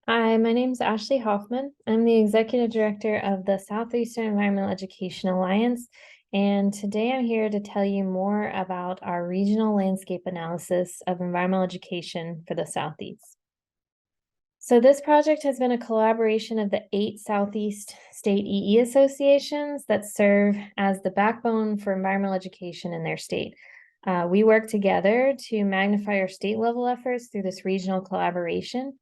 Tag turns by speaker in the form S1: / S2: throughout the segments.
S1: Hi, my name is Ashley Hoffman. I'm the Executive Director of the Southeastern Environmental Education Alliance, and today I'm here to tell you more about our regional landscape analysis of environmental education for the Southeast. So this project has been a collaboration of the 8 Southeast state EE associations that serve as the backbone for environmental education in their state. We work together to magnify our state level efforts through this regional collaboration.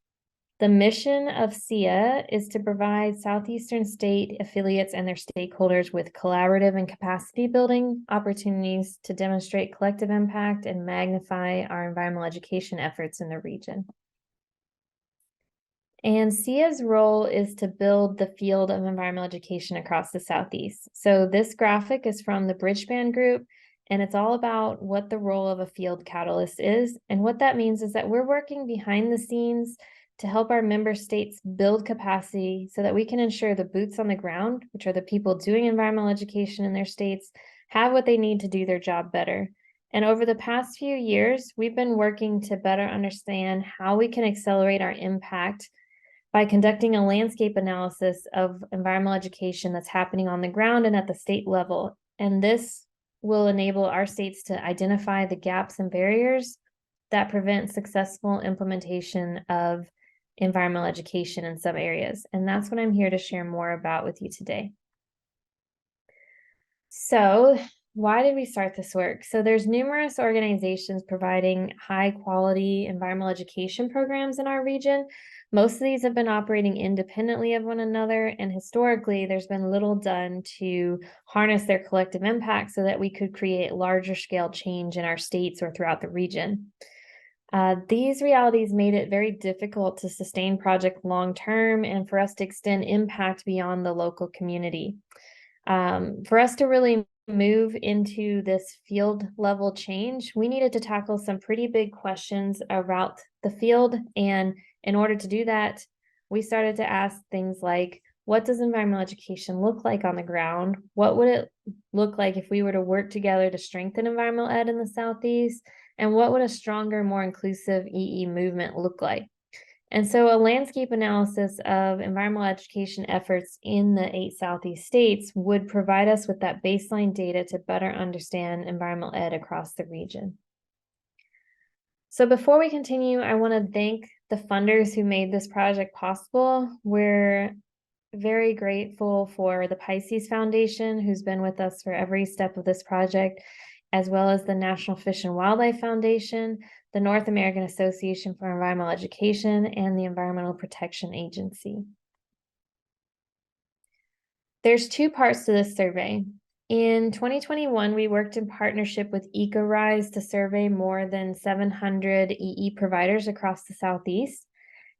S1: The mission of SEIA is to provide Southeastern state affiliates and their stakeholders with collaborative and capacity building opportunities to demonstrate collective impact and magnify our environmental education efforts in the region. And SEIA's role is to build the field of environmental education across the Southeast. So this graphic is from the Bridgespan Group, and it's all about what the role of a field catalyst is. And what that means is that we're working behind the scenes to help our member states build capacity so that we can ensure the boots on the ground, which are the people doing environmental education in their states, have what they need to do their job better. And over the past few years, we've been working to better understand how we can accelerate our impact by conducting a landscape analysis of environmental education that's happening on the ground and at the state level. And this will enable our states to identify the gaps and barriers that prevent successful implementation of environmental education in some areas. And that's what I'm here to share more about with you today. So why did we start this work? So there's numerous organizations providing high quality environmental education programs in our region. Most of these have been operating independently of one another, and historically there's been little done to harness their collective impact so that we could create larger scale change in our states or throughout the region. These realities made it very difficult to sustain project long term and for us to extend impact beyond the local community. For us to really move into this field level change, we needed to tackle some pretty big questions about the field. And in order to do that, we started to ask things like, what does environmental education look like on the ground? What would it look like if we were to work together to strengthen environmental ed in the Southeast? And what would a stronger, more inclusive EE movement look like? And so a landscape analysis of environmental education efforts in the 8 Southeast states would provide us with that baseline data to better understand environmental ed across the region. So before we continue, I want to thank the funders who made this project possible. We're very grateful for the Pisces Foundation, who's been with us for every step of this project, as well as the National Fish and Wildlife Foundation, the North American Association for Environmental Education, and the Environmental Protection Agency. There's 2 parts to this survey. In 2021, we worked in partnership with EcoRise to survey more than 700 EE providers across the Southeast.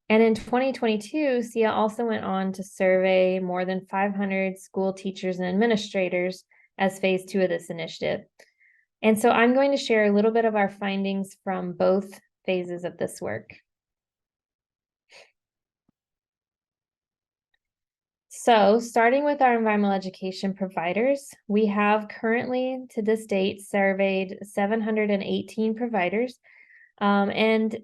S1: And in 2022, SEIA also went on to survey more than 500 school teachers and administrators as phase 2 of this initiative. And so I'm going to share a little bit of our findings from both phases of this work. So starting with our environmental education providers, we have currently to this date surveyed 718 providers. And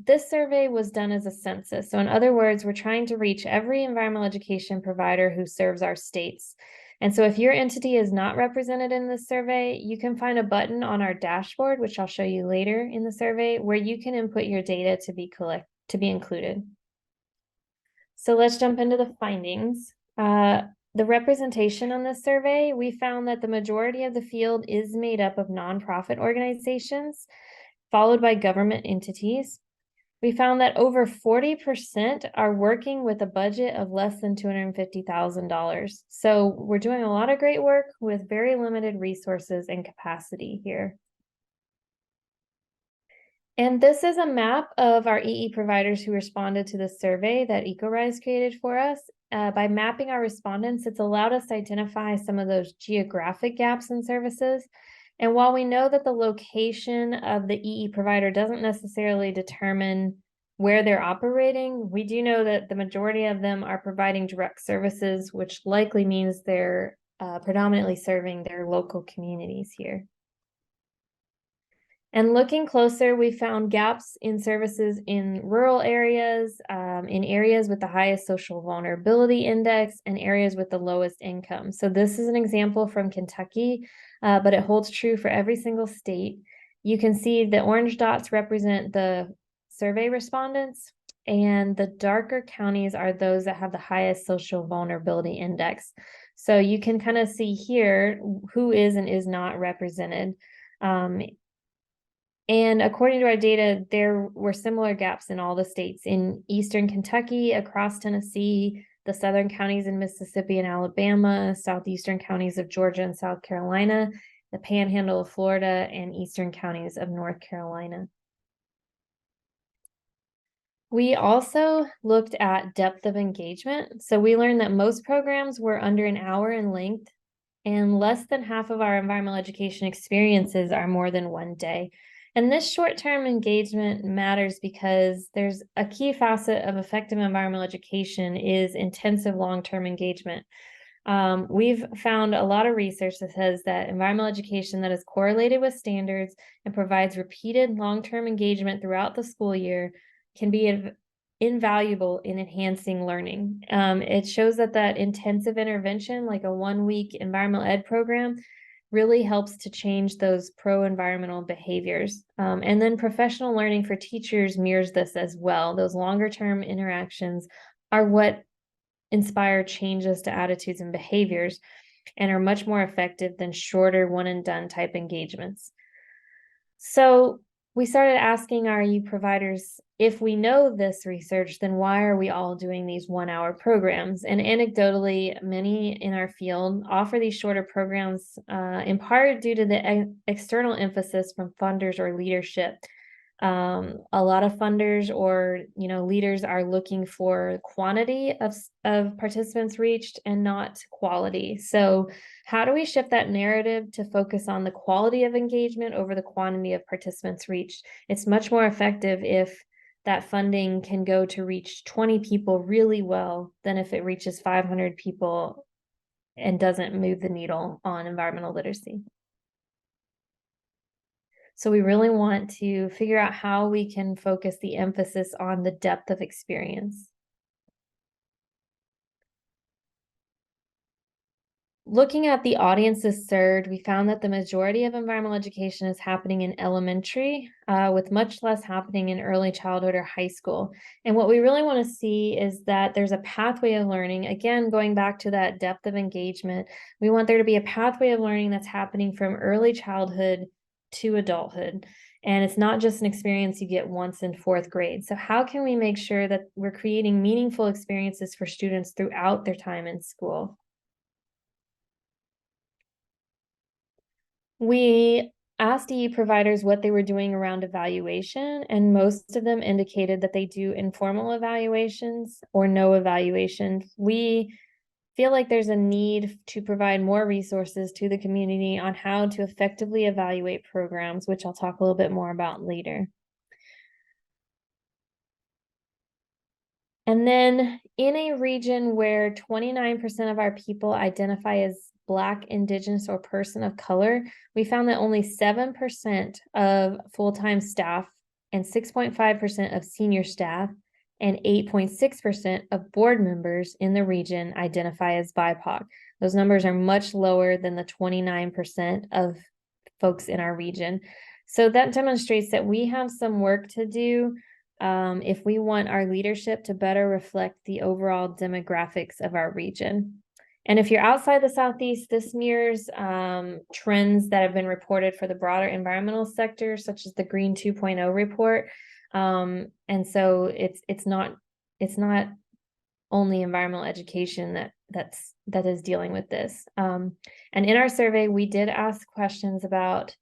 S1: this survey was done as a census. So in other words, we're trying to reach every environmental education provider who serves our states. And so if your entity is not represented in this survey, you can find a button on our dashboard, which I'll show you later in the survey, where you can input your data to be included. So let's jump into the findings. The representation on this survey, we found that the majority of the field is made up of nonprofit organizations, followed by government entities. We found that over 40% are working with a budget of less than $250,000. So we're doing a lot of great work with very limited resources and capacity here. And this is a map of our EE providers who responded to the survey that EcoRise created for us. By mapping our respondents, it's allowed us to identify some of those geographic gaps in services. And while we know that the location of the EE provider doesn't necessarily determine where they're operating, we do know that the majority of them are providing direct services, which likely means they're predominantly serving their local communities here. And looking closer, we found gaps in services in rural areas, in areas with the highest social vulnerability index, and areas with the lowest income. So this is an example from Kentucky, but it holds true for every single state. You can see the orange dots represent the survey respondents, and the darker counties are those that have the highest social vulnerability index. So you can kind of see here who is and is not represented. And according to our data, there were similar gaps in all the states in eastern Kentucky, across Tennessee, the southern counties in Mississippi and Alabama, southeastern counties of Georgia and South Carolina, the panhandle of Florida, and eastern counties of North Carolina. We also looked at depth of engagement. So we learned that most programs were under an hour in length, and less than half of our environmental education experiences are more than 1 day. And this short-term engagement matters because there's a key facet of effective environmental education is intensive long-term engagement. We've found a lot of research that says that environmental education that is correlated with standards and provides repeated long-term engagement throughout the school year can be invaluable in enhancing learning. It shows that intensive intervention, like a 1-week environmental ed program, really helps to change those pro-environmental behaviors. And then professional learning for teachers mirrors this as well. Those longer term interactions are what inspire changes to attitudes and behaviors and are much more effective than shorter one and done type engagements. So we started asking our EU providers, if we know this research, then why are we all doing these 1-hour programs? And anecdotally, many in our field offer these shorter programs in part due to the external emphasis from funders or leadership. A lot of funders or leaders are looking for quantity of participants reached and not quality. So how do we shift that narrative to focus on the quality of engagement over the quantity of participants reached? It's much more effective if that funding can go to reach 20 people really well than if it reaches 500 people and doesn't move the needle on environmental literacy. So we really want to figure out how we can focus the emphasis on the depth of experience. Looking at the audiences served, we found that the majority of environmental education is happening in elementary, with much less happening in early childhood or high school. And what we really want to see is that there's a pathway of learning. Again, going back to that depth of engagement, we want there to be a pathway of learning that's happening from early childhood to adulthood. And it's not just an experience you get once in 4th grade. So how can we make sure that we're creating meaningful experiences for students throughout their time in school? We asked EE providers what they were doing around evaluation, and most of them indicated that they do informal evaluations or no evaluation. We feel like there's a need to provide more resources to the community on how to effectively evaluate programs, which I'll talk a little bit more about later. And then in a region where 29% of our people identify as Black, Indigenous, or person of color, we found that only 7% of full-time staff and 6.5% of senior staff and 8.6% of board members in the region identify as BIPOC. Those numbers are much lower than the 29% of folks in our region. So that demonstrates that we have some work to do if we want our leadership to better reflect the overall demographics of our region. And if you're outside the Southeast, this mirrors trends that have been reported for the broader environmental sector, such as the Green 2.0 report. And so it's not only environmental education that is dealing with this. And in our survey, we did ask questions about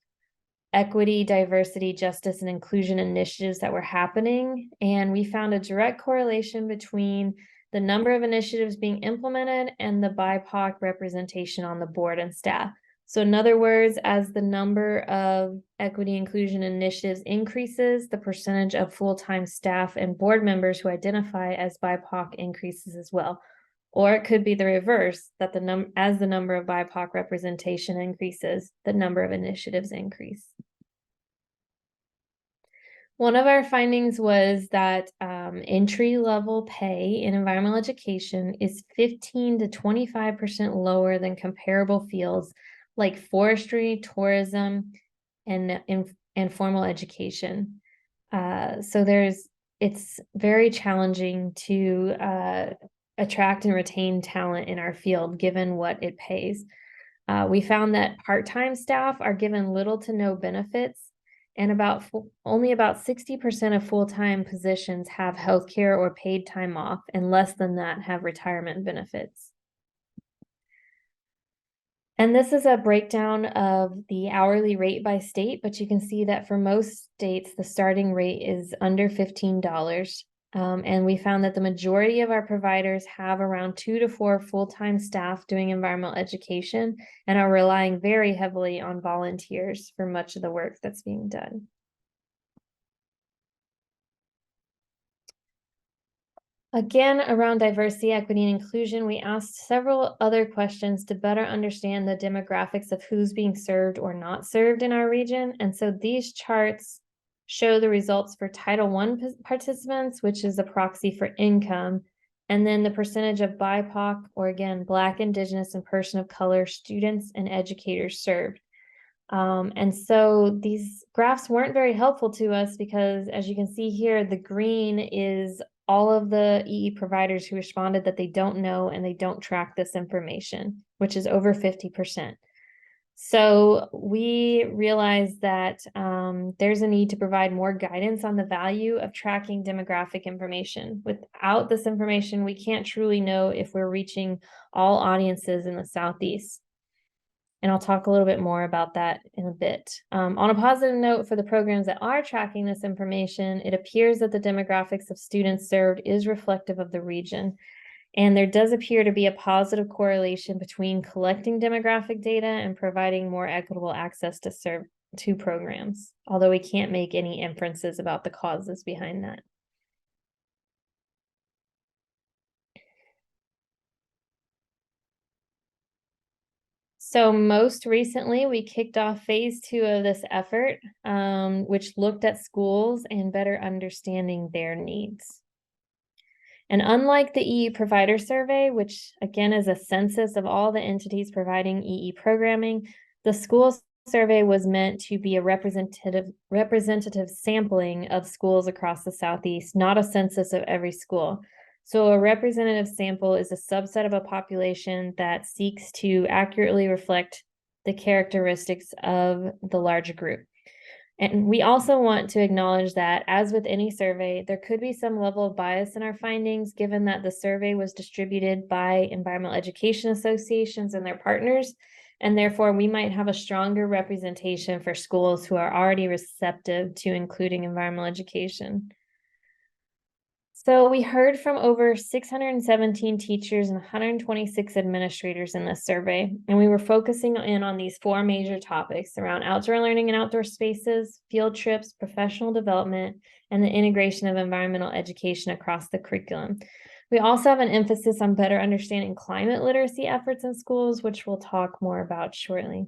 S1: equity, diversity, justice, and inclusion initiatives that were happening. And we found a direct correlation between the number of initiatives being implemented and the BIPOC representation on the board and staff. So in other words, as the number of equity inclusion initiatives increases, the percentage of full-time staff and board members who identify as BIPOC increases as well. Or it could be the reverse, that as the number of BIPOC representation increases, the number of initiatives increase. One of our findings was that entry-level pay in environmental education is 15 to 25% lower than comparable fields like forestry, tourism, and informal education. So it's very challenging to attract and retain talent in our field, given what it pays. We found that part-time staff are given little to no benefits, and only about 60% of full-time positions have healthcare or paid time off, and less than that have retirement benefits. And this is a breakdown of the hourly rate by state, but you can see that for most states, the starting rate is under $15. And we found that the majority of our providers have around 2 to 4 full-time staff doing environmental education and are relying very heavily on volunteers for much of the work that's being done. Again, around diversity, equity, and inclusion, we asked several other questions to better understand the demographics of who's being served or not served in our region. And so these charts show the results for Title I participants, which is a proxy for income, and then the percentage of BIPOC, or again, Black, Indigenous, and person of color students and educators served. And so these graphs weren't very helpful to us because, as you can see here, the green is all of the EE providers who responded that they don't know and they don't track this information, which is over 50%. So we realized that there's a need to provide more guidance on the value of tracking demographic information. Without this information, we can't truly know if we're reaching all audiences in the Southeast. And I'll talk a little bit more about that in a bit. On a positive note, for the programs that are tracking this information, it appears that the demographics of students served is reflective of the region. And there does appear to be a positive correlation between collecting demographic data and providing more equitable access to programs, although we can't make any inferences about the causes behind that. So most recently, we kicked off phase 2 of this effort, which looked at schools and better understanding their needs. And unlike the EE provider survey, which again is a census of all the entities providing EE programming, the school survey was meant to be a representative sampling of schools across the Southeast, not a census of every school. So a representative sample is a subset of a population that seeks to accurately reflect the characteristics of the larger group. And we also want to acknowledge that, as with any survey, there could be some level of bias in our findings, given that the survey was distributed by environmental education associations and their partners, and therefore we might have a stronger representation for schools who are already receptive to including environmental education. So we heard from over 617 teachers and 126 administrators in this survey, and we were focusing in on these 4 major topics around outdoor learning and outdoor spaces, field trips, professional development, and the integration of environmental education across the curriculum. We also have an emphasis on better understanding climate literacy efforts in schools, which we'll talk more about shortly.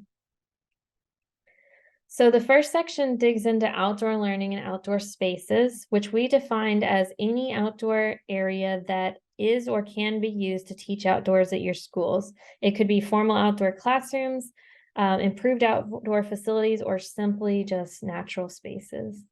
S1: So the first section digs into outdoor learning and outdoor spaces, which we defined as any outdoor area that is or can be used to teach outdoors at your schools. It could be formal outdoor classrooms, improved outdoor facilities, or simply just natural spaces.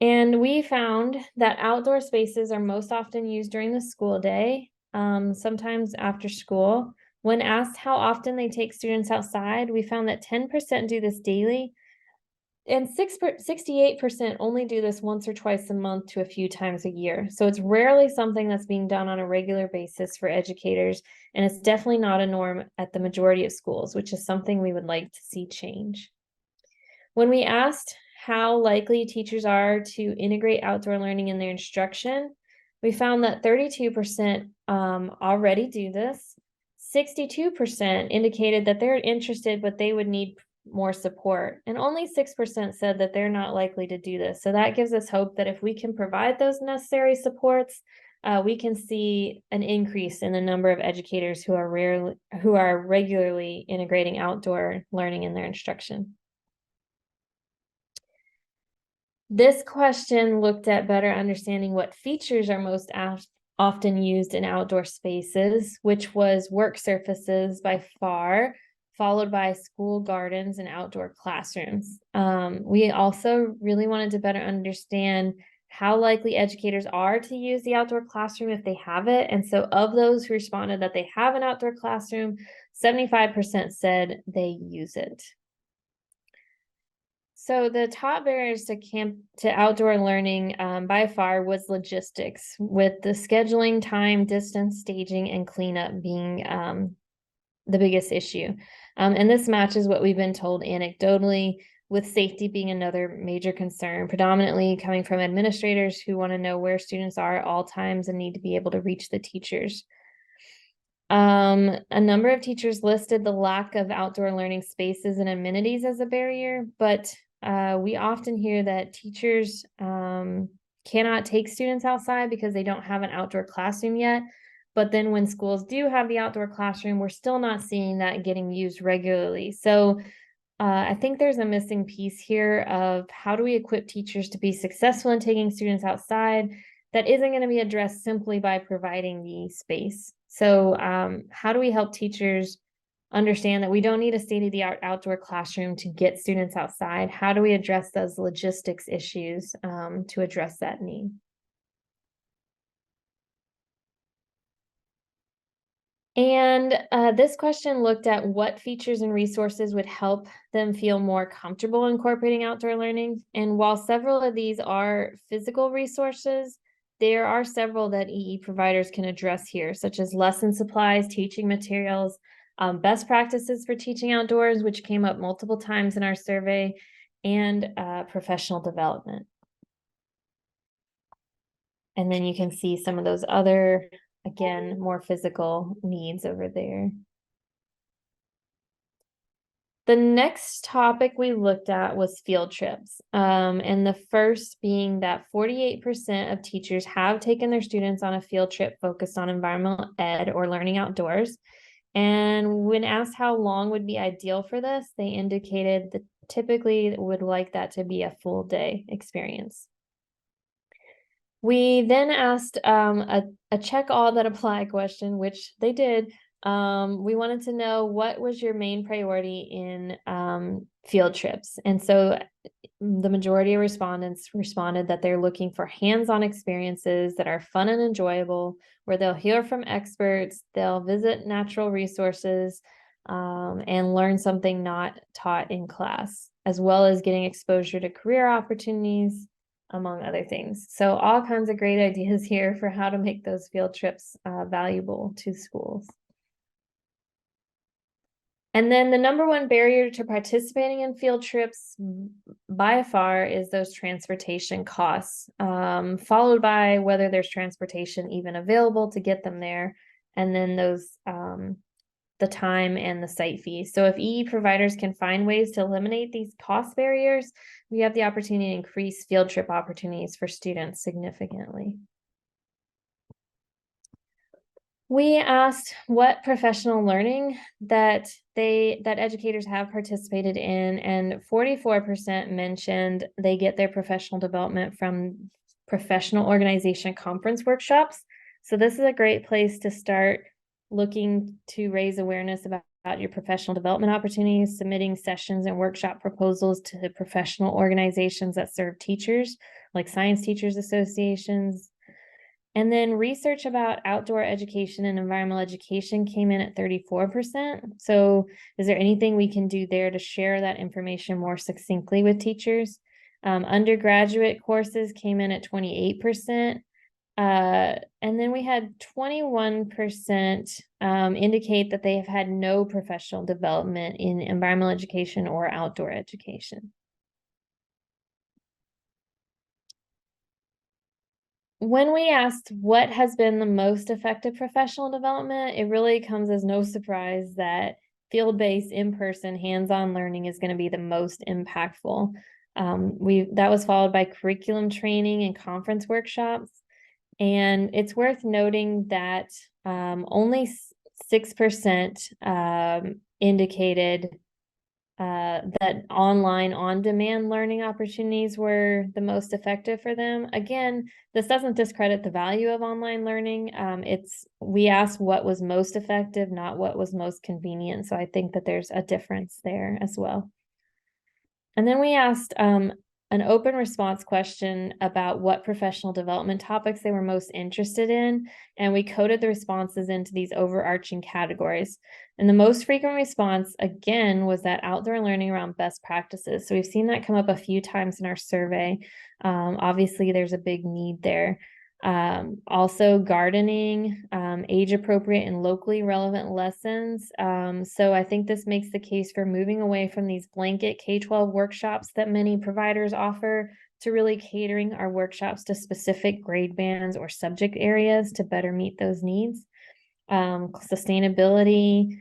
S1: And we found that outdoor spaces are most often used during the school day, sometimes after school. When asked how often they take students outside, we found that 10% do this daily, and 68% only do this once or twice a month to a few times a year. So it's rarely something that's being done on a regular basis for educators, and it's definitely not a norm at the majority of schools, which is something we would like to see change. When we asked how likely teachers are to integrate outdoor learning in their instruction, we found that 32% already do this. 62% indicated that they're interested, but they would need more support. And only 6% said that they're not likely to do this. So that gives us hope that if we can provide those necessary supports, we can see an increase in the number of educators who are regularly integrating outdoor learning in their instruction. This question looked at better understanding what features are most often used in outdoor spaces, which was work surfaces by far, followed by school gardens and outdoor classrooms. We also really wanted to better understand how likely educators are to use the outdoor classroom if they have it. And so of those who responded that they have an outdoor classroom, 75% said they use it. So the top barriers to outdoor learning by far was logistics, with the scheduling, time, distance, staging, and cleanup being the biggest issue. And this matches what we've been told anecdotally, with safety being another major concern, predominantly coming from administrators who want to know where students are at all times and need to be able to reach the teachers. A number of teachers listed the lack of outdoor learning spaces and amenities as a barrier, but we often hear that teachers cannot take students outside because they don't have an outdoor classroom yet. But then when schools do have the outdoor classroom, we're still not seeing that getting used regularly. So I think there's a missing piece here of how do we equip teachers to be successful in taking students outside that isn't going to be addressed simply by providing the space. So how do we help teachers understand that we don't need a state-of-the-art outdoor classroom to get students outside? How do we address those logistics issues to address that need? And this question looked at what features and resources would help them feel more comfortable incorporating outdoor learning. And while several of these are physical resources, there are several that EE providers can address here, such as lesson supplies, teaching materials, best practices for teaching outdoors, which came up multiple times in our survey, and professional development. And then you can see some of those other, again, more physical needs over there. The next topic we looked at was field trips. And the first being that 48% of teachers have taken their students on a field trip focused on environmental ed or learning outdoors. And when asked how long would be ideal for this, they indicated that typically would like that to be a full day experience. We then asked a check all that apply question, which they did. We wanted to know what was your main priority in field trips. And so the majority of respondents responded that they're looking for hands-on experiences that are fun and enjoyable, where they'll hear from experts, they'll visit natural resources, and learn something not taught in class, as well as getting exposure to career opportunities, among other things. So all kinds of great ideas here for how to make those field trips valuable to schools. And then the number one barrier to participating in field trips by far is those transportation costs, followed by whether there's transportation even available to get them there, and then those the time and the site fees. So if EE providers can find ways to eliminate these cost barriers, we have the opportunity to increase field trip opportunities for students significantly. We asked what professional learning that educators have participated in, and 44% mentioned they get their professional development from professional organization conference workshops. So this is a great place to start looking to raise awareness about your professional development opportunities, submitting sessions and workshop proposals to the professional organizations that serve teachers, like science teachers associations. And then research about outdoor education and environmental education came in at 34%. So is there anything we can do there to share that information more succinctly with teachers? Undergraduate courses came in at 28%. And then we had 21% indicate that they have had no professional development in environmental education or outdoor education. When we asked what has been the most effective professional development, it really comes as no surprise that field-based, in-person, hands-on learning is going to be the most impactful. That was followed by curriculum training and conference workshops. And it's worth noting that only 6% indicated that online on-demand learning opportunities were the most effective for them. Again, this doesn't discredit the value of online learning. We asked what was most effective, not what was most convenient. So I think that there's a difference there as well. And then we asked an open response question about what professional development topics they were most interested in, and we coded the responses into these overarching categories. And the most frequent response, again, was that outdoor learning around best practices. So we've seen that come up a few times in our survey. Obviously, there's a big need there. Also gardening, age appropriate and locally relevant lessons. So I think this makes the case for moving away from these blanket K-12 workshops that many providers offer to really catering our workshops to specific grade bands or subject areas to better meet those needs. Sustainability,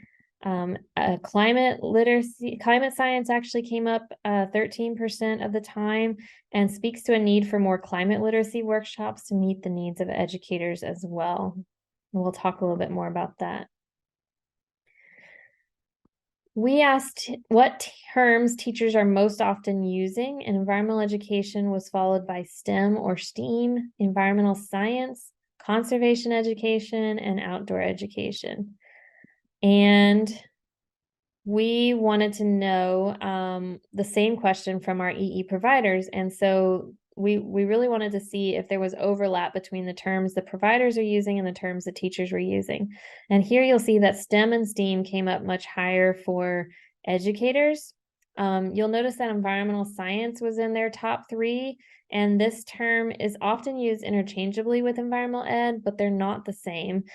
S1: climate literacy, climate science actually came up 13% of the time and speaks to a need for more climate literacy workshops to meet the needs of educators as well. And we'll talk a little bit more about that. We asked what terms teachers are most often using, and environmental education was followed by STEM or STEAM, environmental science, conservation education, and outdoor education. And we wanted to know the same question from our EE providers. And so we really wanted to see if there was overlap between the terms the providers are using and the terms the teachers were using. And here you'll see that STEM and STEAM came up much higher for educators. You'll notice that environmental science was in their top 3, and this term is often used interchangeably with environmental ed, but they're not the same.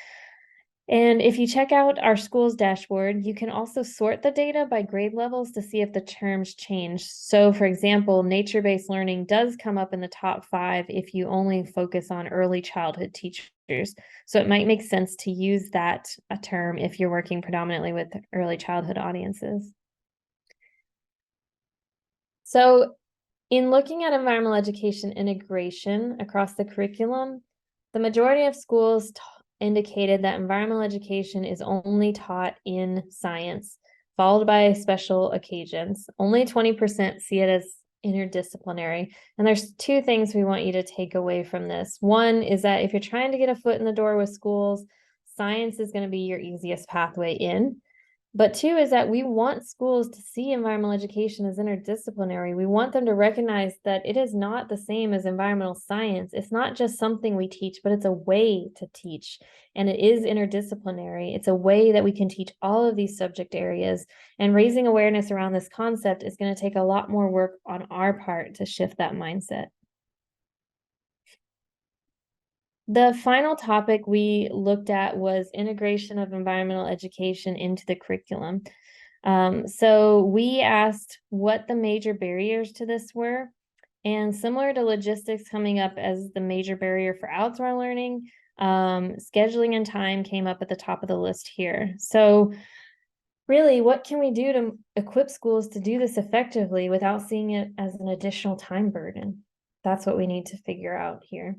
S1: And if you check out our school's dashboard, you can also sort the data by grade levels to see if the terms change. So for example, nature-based learning does come up in the top 5 if you only focus on early childhood teachers. So it might make sense to use that term if you're working predominantly with early childhood audiences. So in looking at environmental education integration across the curriculum, the majority of schools indicated that environmental education is only taught in science, followed by special occasions. Only 20% see it as interdisciplinary. And there's 2 things we want you to take away from this. One is that if you're trying to get a foot in the door with schools, science is going to be your easiest pathway in. But 2 is that we want schools to see environmental education as interdisciplinary. We want them to recognize that it is not the same as environmental science. It's not just something we teach, but it's a way to teach. And it is interdisciplinary. It's a way that we can teach all of these subject areas. And raising awareness around this concept is going to take a lot more work on our part to shift that mindset. The final topic we looked at was integration of environmental education into the curriculum. So we asked what the major barriers to this were, and similar to logistics coming up as the major barrier for outdoor learning, scheduling and time came up at the top of the list here. So really, what can we do to equip schools to do this effectively without seeing it as an additional time burden? That's what we need to figure out here.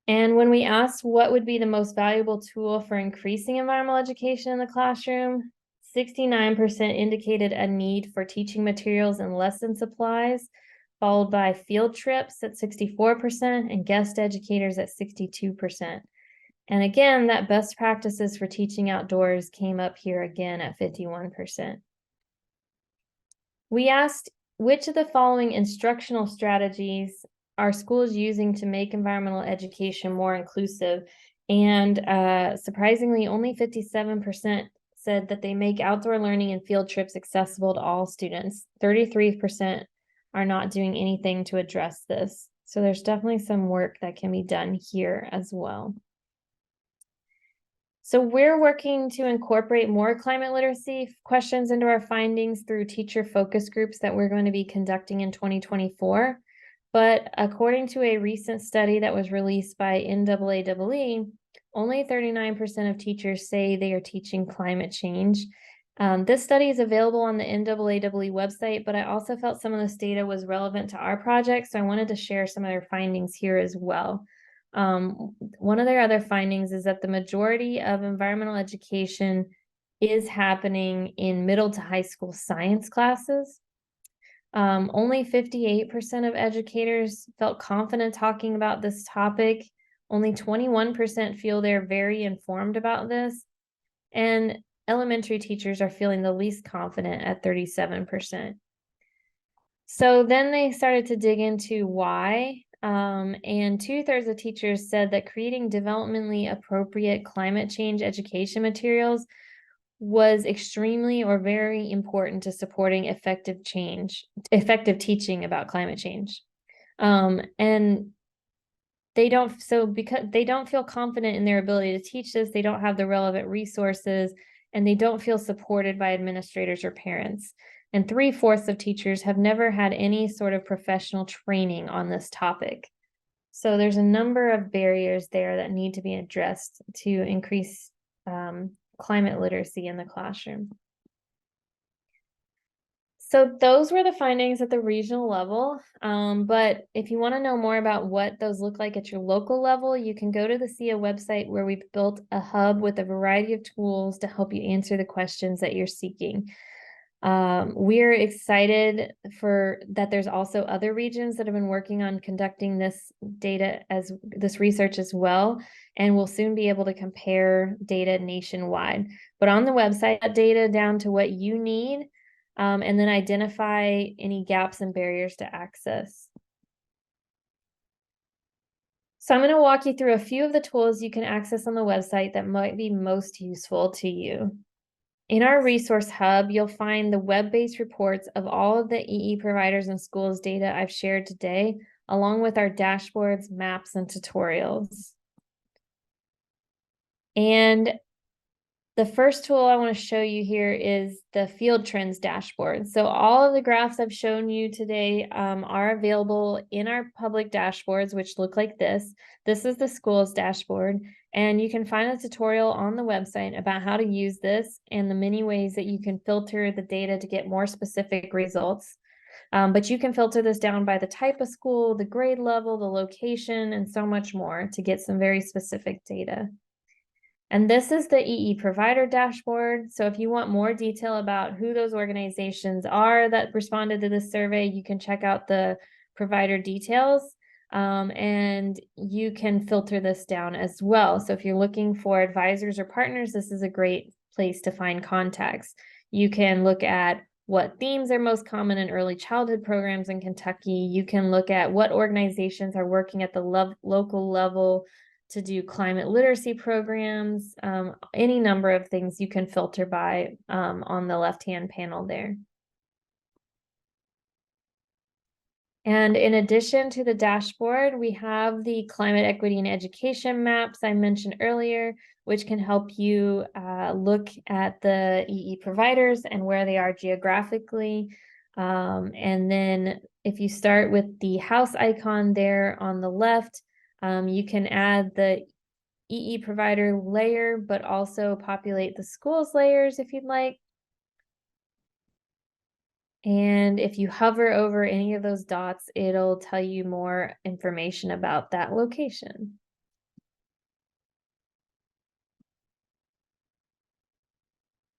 S1: And when we asked what would be the most valuable tool for increasing environmental education in the classroom, 69% indicated a need for teaching materials and lesson supplies, followed by field trips at 64% and guest educators at 62%. And again, that best practices for teaching outdoors came up here again at 51%. We asked which of the following instructional strategies are schools using to make environmental education more inclusive? And surprisingly, only 57% said that they make outdoor learning and field trips accessible to all students. 33% are not doing anything to address this. So there's definitely some work that can be done here as well. So we're working to incorporate more climate literacy questions into our findings through teacher focus groups that we're going to be conducting in 2024. But according to a recent study that was released by NAAEE, only 39% of teachers say they are teaching climate change. This study is available on the NAAEE website, but I also felt some of this data was relevant to our project, so I wanted to share some of their findings here as well. One of their other findings is that the majority of environmental education is happening in middle to high school science classes. Only 58% of educators felt confident talking about this topic. Only 21% feel they're very informed about this. And elementary teachers are feeling the least confident at 37%. So then they started to dig into why. And 2/3 of teachers said that creating developmentally appropriate climate change education materials was extremely or very important to supporting effective teaching about climate change. And because they don't feel confident in their ability to teach this, they don't have the relevant resources, and they don't feel supported by administrators or parents. And 3/4 of teachers have never had any sort of professional training on this topic. So there's a number of barriers there that need to be addressed to increase climate literacy in the classroom. So those were the findings at the regional level. But if you want to know more about what those look like at your local level, you can go to the SEIA website, where we've built a hub with a variety of tools to help you answer the questions that you're seeking. We're excited that there's also other regions that have been working on conducting this research as well, and we'll soon be able to compare data nationwide. But on the website, that data down to what you need, and then identify any gaps and barriers to access. So I'm going to walk you through a few of the tools you can access on the website that might be most useful to you. In our resource hub, you'll find the web-based reports of all of the EE providers and schools data I've shared today, along with our dashboards, maps, and tutorials. And the first tool I want to show you here is the Field Trends dashboard. So all of the graphs I've shown you today are available in our public dashboards, which look like this. This is the school's dashboard, and you can find a tutorial on the website about how to use this and the many ways that you can filter the data to get more specific results. But you can filter this down by the type of school, the grade level, the location, and so much more to get some very specific data. And this is the EE provider dashboard. So if you want more detail about who those organizations are that responded to this survey, you can check out the provider details, and you can filter this down as well. So if you're looking for advisors or partners, this is a great place to find contacts. You can look at what themes are most common in early childhood programs in Kentucky. You can look at what organizations are working at the local level to do climate literacy programs, any number of things you can filter by on the left-hand panel there. And in addition to the dashboard, we have the climate equity and education maps I mentioned earlier, which can help you look at the EE providers and where they are geographically. And then if you start with the house icon there on the left, you can add the EE provider layer, but also populate the schools layers if you'd like. And if you hover over any of those dots, it'll tell you more information about that location.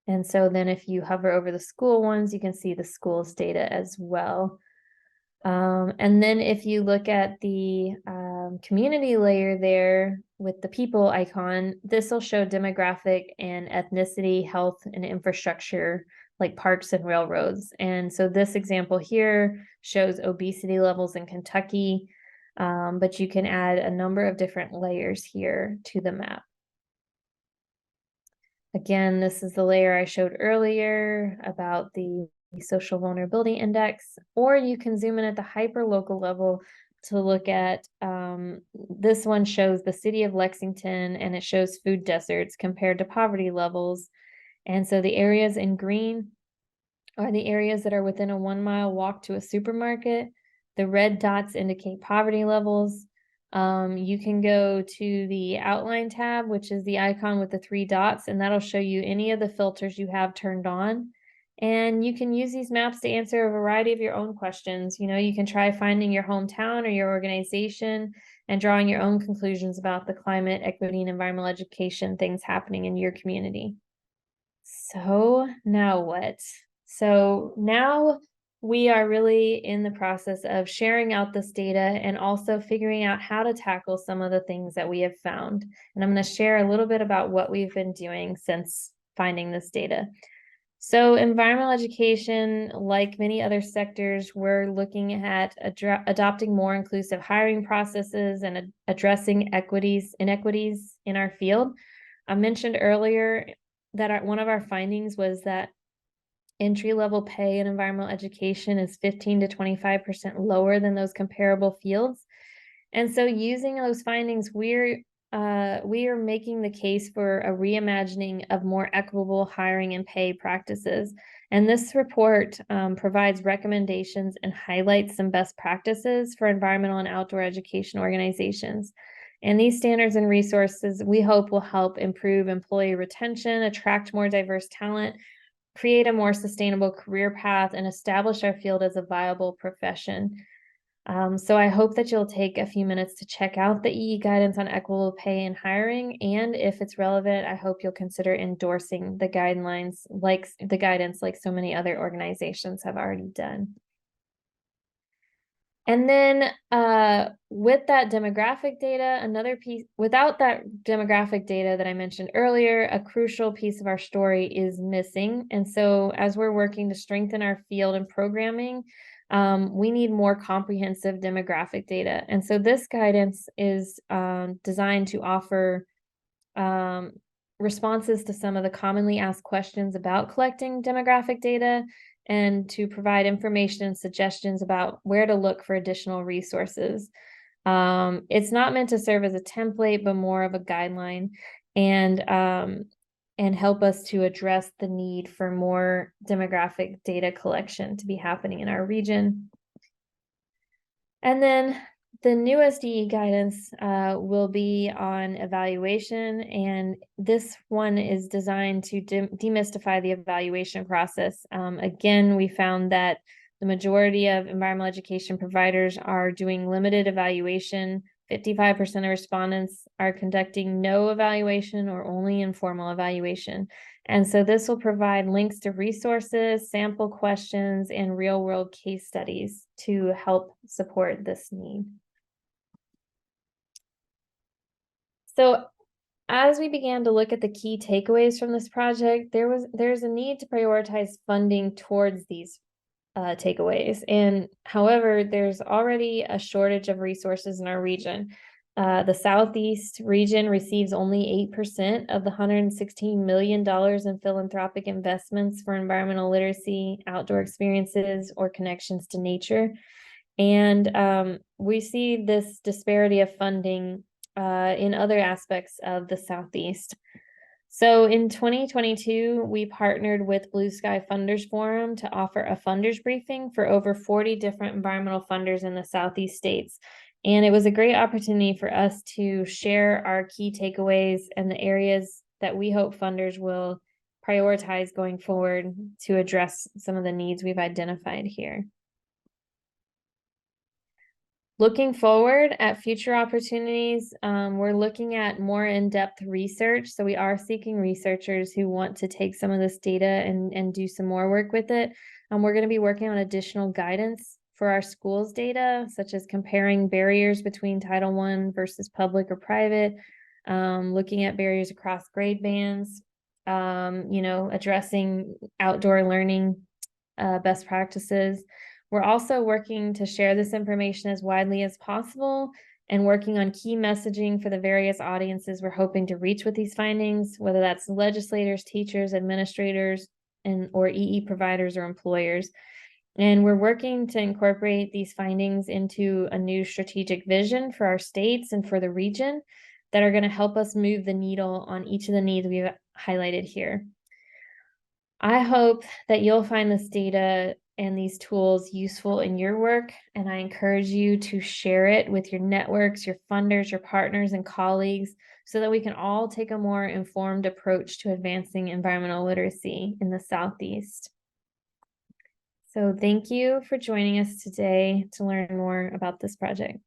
S1: And so then if you hover over the school ones, you can see the school's data as well. And then if you look at the community layer there with the people icon, this will show demographic and ethnicity, health, and infrastructure like parks and railroads. And so this example here shows obesity levels in Kentucky, but you can add a number of different layers here to the map. Again, this is the layer I showed earlier about the social vulnerability index, or you can zoom in at the hyperlocal level to look at, this one shows the city of Lexington, and it shows food deserts compared to poverty levels. And so the areas in green are the areas that are within a 1-mile walk to a supermarket. The red dots indicate poverty levels. You can go to the outline tab, which is the icon with the 3 dots, and that'll show you any of the filters you have turned on. And you can use these maps to answer a variety of your own questions. You know, you can try finding your hometown or your organization and drawing your own conclusions about the climate, equity, and environmental education things happening in your community. So now what? So now we are really in the process of sharing out this data and also figuring out how to tackle some of the things that we have found. And I'm going to share a little bit about what we've been doing since finding this data. So environmental education, like many other sectors, we're looking at adopting more inclusive hiring processes and addressing inequities in our field. I mentioned earlier that one of our findings was that entry-level pay in environmental education is 15 to 25% lower than those comparable fields. And so using those findings, we are making the case for a reimagining of more equitable hiring and pay practices. And this report provides recommendations and highlights some best practices for environmental and outdoor education organizations. And these standards and resources, we hope, will help improve employee retention, attract more diverse talent, create a more sustainable career path, and establish our field as a viable profession. So I hope that you'll take a few minutes to check out the EE guidance on equitable pay and hiring. And if it's relevant, I hope you'll consider endorsing the guidelines, like the guidance, like so many other organizations have already done. And then with that demographic data, another piece, without that demographic data that I mentioned earlier, a crucial piece of our story is missing. And so as we're working to strengthen our field and programming, we need more comprehensive demographic data. And so this guidance is designed to offer responses to some of the commonly asked questions about collecting demographic data and to provide information and suggestions about where to look for additional resources. It's not meant to serve as a template, but more of a guideline and help us to address the need for more demographic data collection to be happening in our region. And then the newest EE guidance will be on evaluation, and this one is designed to demystify the evaluation process. Again, we found that the majority of environmental education providers are doing limited evaluation. 55% of respondents are conducting no evaluation or only informal evaluation. And so this will provide links to resources, sample questions, and real-world case studies to help support this need. So as we began to look at the key takeaways from this project, there's a need to prioritize funding towards these takeaways. And however, there's already a shortage of resources in our region. The Southeast region receives only 8% of the $116 million in philanthropic investments for environmental literacy, outdoor experiences, or connections to nature. And we see this disparity of funding in other aspects of the Southeast. So in 2022, we partnered with Blue Sky Funders Forum to offer a funders briefing for over 40 different environmental funders in the Southeast states. And it was a great opportunity for us to share our key takeaways and the areas that we hope funders will prioritize going forward to address some of the needs we've identified here. Looking forward at future opportunities, we're looking at more in-depth research. So we are seeking researchers who want to take some of this data and do some more work with it. We're going to be working on additional guidance for our schools data, such as comparing barriers between Title I versus public or private, looking at barriers across grade bands, addressing outdoor learning best practices. We're also working to share this information as widely as possible and working on key messaging for the various audiences we're hoping to reach with these findings, whether that's legislators, teachers, administrators, or EE providers or employers. And we're working to incorporate these findings into a new strategic vision for our states and for the region that are going to help us move the needle on each of the needs we've highlighted here. I hope that you'll find this data and these tools useful in your work, and I encourage you to share it with your networks, your funders, your partners, and colleagues so that we can all take a more informed approach to advancing environmental literacy in the Southeast. So thank you for joining us today to learn more about this project.